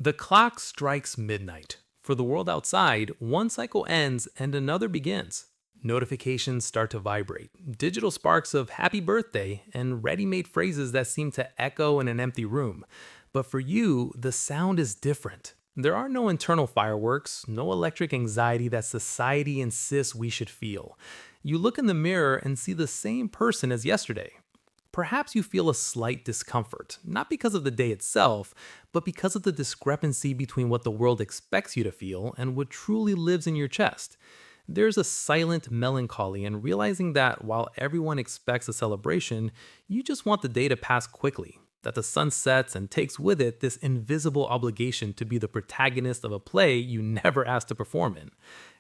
The clock strikes midnight. For the world outside, one cycle ends and another begins. Notifications start to vibrate, digital sparks of happy birthday, and ready made phrases that seem to echo in an empty room. But for you, the sound is different. There are no internal fireworks, no electric anxiety that society insists we should feel. You look in the mirror and see the same person as yesterday. Perhaps you feel a slight discomfort, not because of the day itself, but because of the discrepancy between what the world expects you to feel and what truly lives in your chest. There's a silent melancholy in realizing that while everyone expects a celebration, you just want the day to pass quickly, that the sun sets and takes with it this invisible obligation to be the protagonist of a play you never asked to perform in.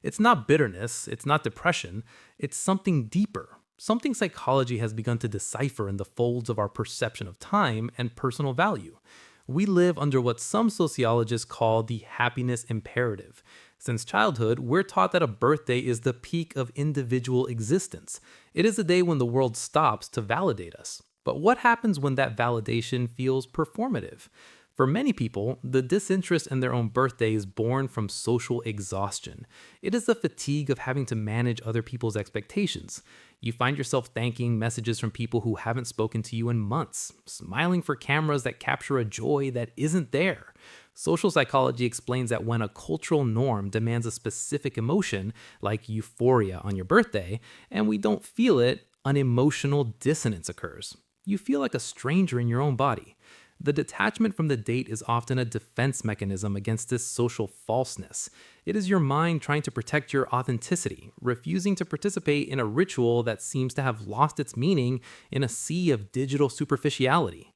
It's not bitterness, it's not depression, it's something deeper. Something psychology has begun to decipher in the folds of our perception of time and personal value. We live under what some sociologists call the happiness imperative. Since childhood, we're taught that a birthday is the peak of individual existence. It is the day when the world stops to validate us. But what happens when that validation feels performative? For many people, the disinterest in their own birthday is born from social exhaustion. It is the fatigue of having to manage other people's expectations. You find yourself thanking messages from people who haven't spoken to you in months, smiling for cameras that capture a joy that isn't there. Social psychology explains that when a cultural norm demands a specific emotion, like euphoria on your birthday, and we don't feel it, an emotional dissonance occurs. You feel like a stranger in your own body. The detachment from the date is often a defense mechanism against this social falseness. It is your mind trying to protect your authenticity, refusing to participate in a ritual that seems to have lost its meaning in a sea of digital superficiality.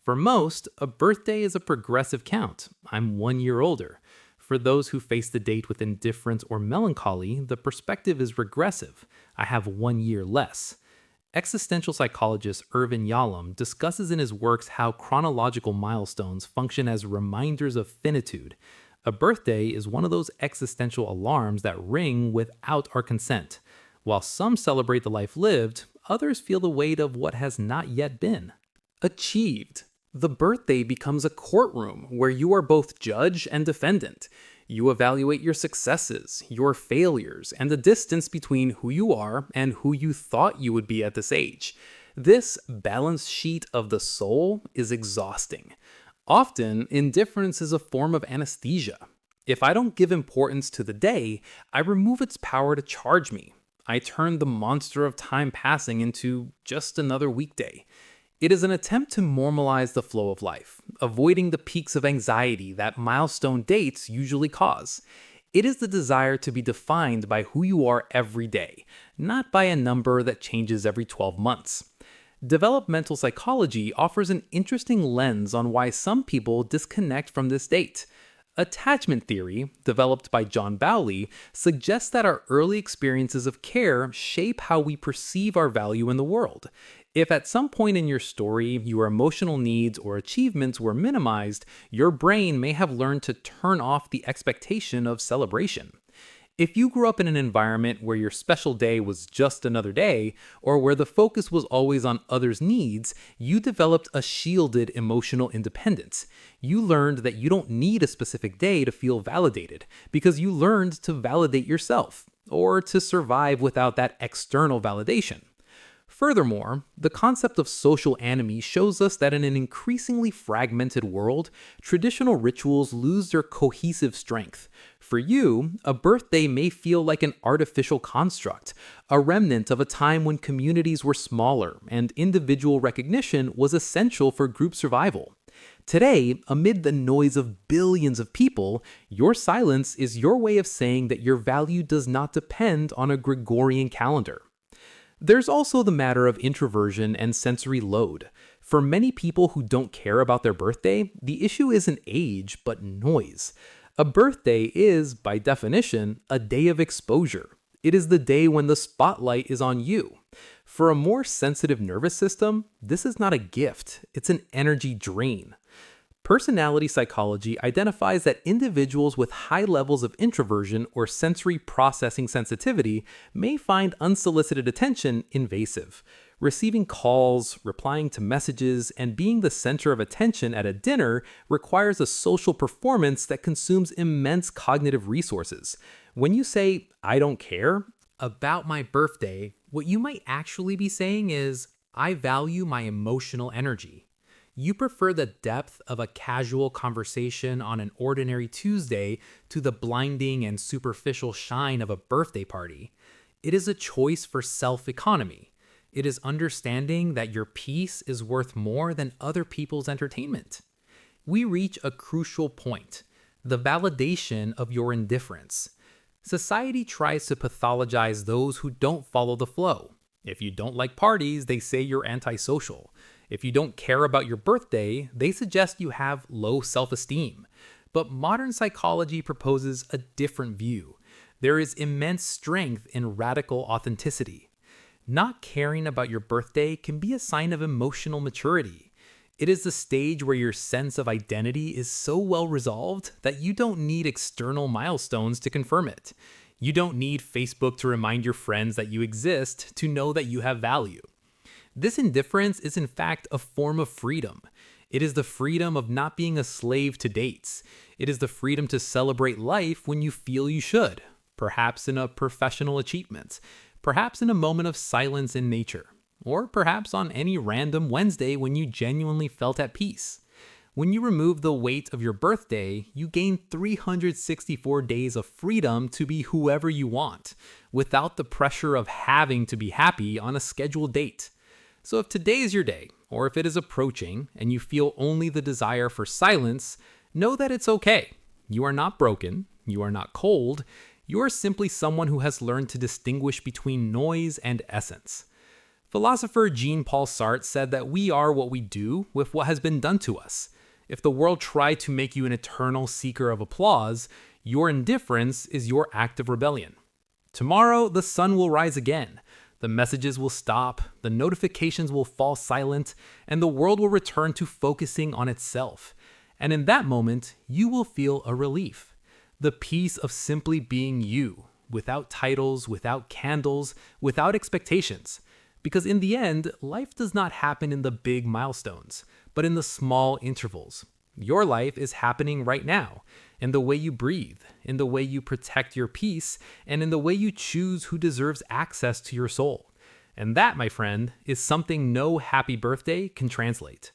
For most, a birthday is a progressive count. I'm 1 year older. For those who face the date with indifference or melancholy, the perspective is regressive. I have 1 year less. Existential psychologist Irvin Yalom discusses in his works how chronological milestones function as reminders of finitude. A birthday is one of those existential alarms that ring without our consent. While some celebrate the life lived, others feel the weight of what has not yet been achieved. The birthday becomes a courtroom where you are both judge and defendant. You evaluate your successes, your failures, and the distance between who you are and who you thought you would be at this age. This balance sheet of the soul is exhausting. Often, indifference is a form of anesthesia. If I don't give importance to the day, I remove its power to charge me. I turn the monster of time passing into just another weekday. It is an attempt to normalize the flow of life, avoiding the peaks of anxiety that milestone dates usually cause. It is the desire to be defined by who you are every day, not by a number that changes every 12 months. Developmental psychology offers an interesting lens on why some people disconnect from this date. Attachment theory, developed by John Bowley, suggests that our early experiences of care shape how we perceive our value in the world. If at some point in your story your emotional needs or achievements were minimized, your brain may have learned to turn off the expectation of celebration. If you grew up in an environment where your special day was just another day, or where the focus was always on others' needs, you developed a shielded emotional independence. You learned that you don't need a specific day to feel validated, because you learned to validate yourself, or to survive without that external validation. Furthermore, the concept of social anomie shows us that in an increasingly fragmented world, traditional rituals lose their cohesive strength. For you, a birthday may feel like an artificial construct, a remnant of a time when communities were smaller and individual recognition was essential for group survival. Today, amid the noise of billions of people, your silence is your way of saying that your value does not depend on a Gregorian calendar. There's also the matter of introversion and sensory load. For many people who don't care about their birthday, the issue isn't age, but noise. A birthday is, by definition, a day of exposure. It is the day when the spotlight is on you. For a more sensitive nervous system, this is not a gift, it's an energy drain. Personality psychology identifies that individuals with high levels of introversion or sensory processing sensitivity may find unsolicited attention invasive. Receiving calls, replying to messages, and being the center of attention at a dinner requires a social performance that consumes immense cognitive resources. When you say, I don't care, About my birthday, what you might actually be saying is, I value my emotional energy. You prefer the depth of a casual conversation on an ordinary Tuesday to the blinding and superficial shine of a birthday party. It is a choice for self economy. It is understanding that your peace is worth more than other people's entertainment. We reach a crucial point: the validation of your indifference. Society tries to pathologize those who don't follow the flow. If you don't like parties, they say you're antisocial. If you don't care about your birthday, they suggest you have low self esteem. But modern psychology proposes a different view. There is immense strength in radical authenticity. Not caring about your birthday can be a sign of emotional maturity. It is the stage where your sense of identity is so well resolved that you don't need external milestones to confirm it. You don't need Facebook to remind your friends that you exist to know that you have value. This indifference is in fact a form of freedom. It is the freedom of not being a slave to dates. It is the freedom to celebrate life when you feel you should, perhaps in a professional achievement, perhaps in a moment of silence in nature, or perhaps on any random Wednesday when you genuinely felt at peace. When you remove the weight of your birthday, you gain 364 days of freedom to be whoever you want, without the pressure of having to be happy on a scheduled date. So if today is your day, or if it is approaching, and you feel only the desire for silence, know that it's okay. You are not broken, you are not cold, you are simply someone who has learned to distinguish between noise and essence. Philosopher Jean-Paul Sartre said that we are what we do with what has been done to us. If the world tried to make you an eternal seeker of applause, your indifference is your act of rebellion. Tomorrow, the sun will rise again. The messages will stop, the notifications will fall silent, and the world will return to focusing on itself. And in that moment, you will feel a relief. The peace of simply being you, without titles, without candles, without expectations. Because in the end, life does not happen in the big milestones, but in the small intervals. Your life is happening right now, in the way you breathe, in the way you protect your peace, and in the way you choose who deserves access to your soul. And that, my friend, is something no happy birthday can translate.